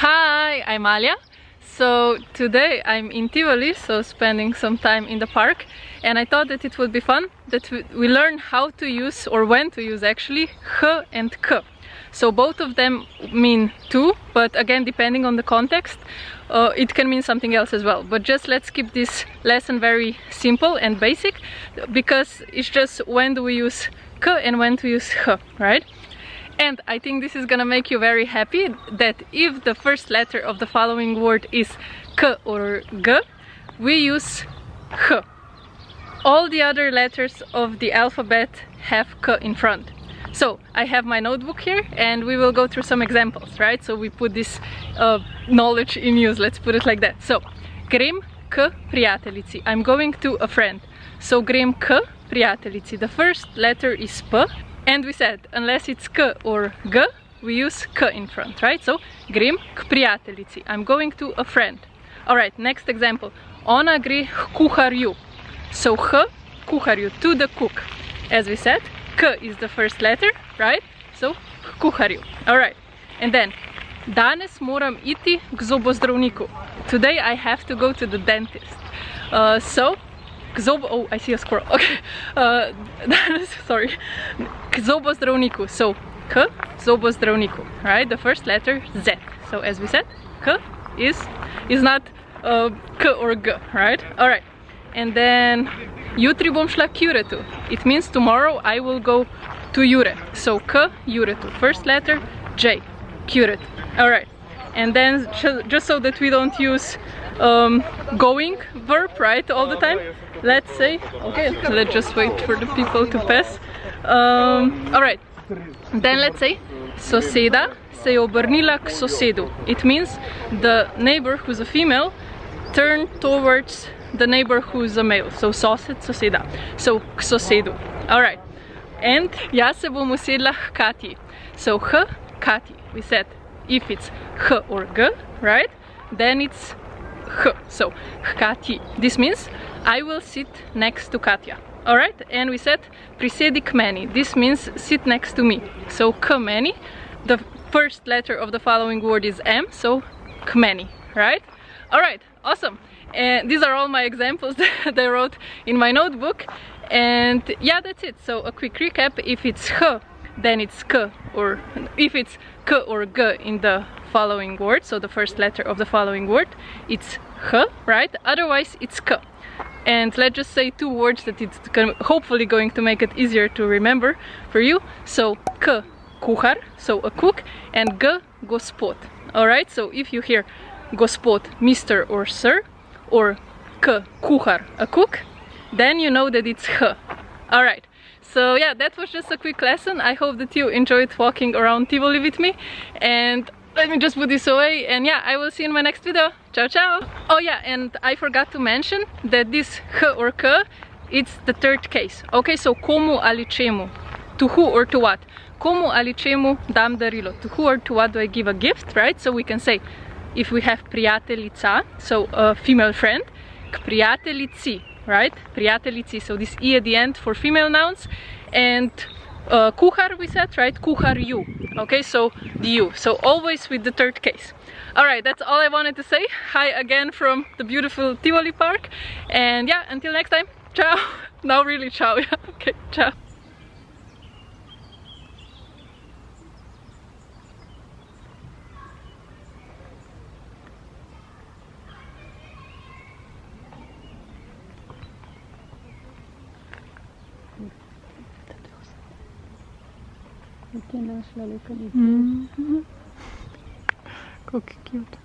Hi, I'm Alia. So today I'm in Tivoli, so spending some time in the park, and I thought that it would be fun that we learn how to use, or when to use actually, h and k. So both of them mean two, but again depending on the context it can mean something else as well. But just let's keep this lesson very simple and basic, because it's just when do we use k and when to use h, right? And I think this is gonna make you very happy that if the first letter of the following word is k or g, we use h. All the other letters of the alphabet have k in front. So I have my notebook here and we will go through some examples, right? So we put this knowledge in use, let's put it like that. So, grem k prijateljici, I'm going to a friend. So grem k prijateljici, the first letter is p. And we said, unless it's k or g, we use k in front, right? So, grem k prijateljici, I'm going to a friend. Alright, next example. Ona gre k kuharju. So, h, kuharju, to the cook. As we said, k is the first letter, right? So, k kuharju. Alright, and then, danes moram iti k zobozdravniku. Today I have to go to the dentist. Oh, I see a squirrel. Okay. Sorry. K zobozdravniku. So, k zobozdravniku. Right? The first letter Z. So, as we said, k is not k or g. Right? All right. And then, jutri bom šla k Juretu. It means tomorrow I will go to Jure. So, k Juretu. First letter J. Juretu. All right. And then, just so that we don't use going verb, right, all the time, let's say, okay, let's just wait for the people to pass. Alright, then let's say, soseda se je obrnila k sosedu. It means the neighbor who's a female turned towards the neighbor who's a male. So sosed, soseda. So k sosedu. Alright, and jaz se bom usedla k Katji. So h, Katji. We said if it's h or g, right, then it's h. So Katji. This means I will sit next to Katja. Alright, and we said Prisedi k meni. This means sit next to me. So k meni. The first letter of the following word is M, so k meni, right? Alright, awesome. And these are all my examples that I wrote in my notebook. And yeah, that's it. So a quick recap. If it's h, then it's k, or if it's k or g in the following word, so the first letter of the following word, it's h, right? Otherwise it's k. And let's just say two words that it's hopefully going to make it easier to remember for you. So k, kuhar, so a cook, and g, gospod. Alright, so if you hear gospod, Mr. or Sir, or k, kuhar, a cook, then you know that it's h. Alright. So yeah, that was just a quick lesson. I hope that you enjoyed walking around Tivoli with me, and let me just put this away, and yeah, I will see you in my next video. Ciao, ciao! Oh yeah, and I forgot to mention that this h or k, it's the third case. Okay, so komu ali čemu, to who or to what. Komu ali čemu dam darilo, to who or to what do I give a gift, right? So we can say, if we have prijateljica, so a female friend, k prijateljici, right? Prijateljici, so this e at the end for female nouns, and kuhar we said, right? Kuharju. Okay, so the u. So always with the third case. Alright, that's all I wanted to say. Hi again from the beautiful Tivoli Park. And yeah, until next time. Ciao. Now really ciao. Yeah, okay, ciao. Ti je našla lepo. Kako cute.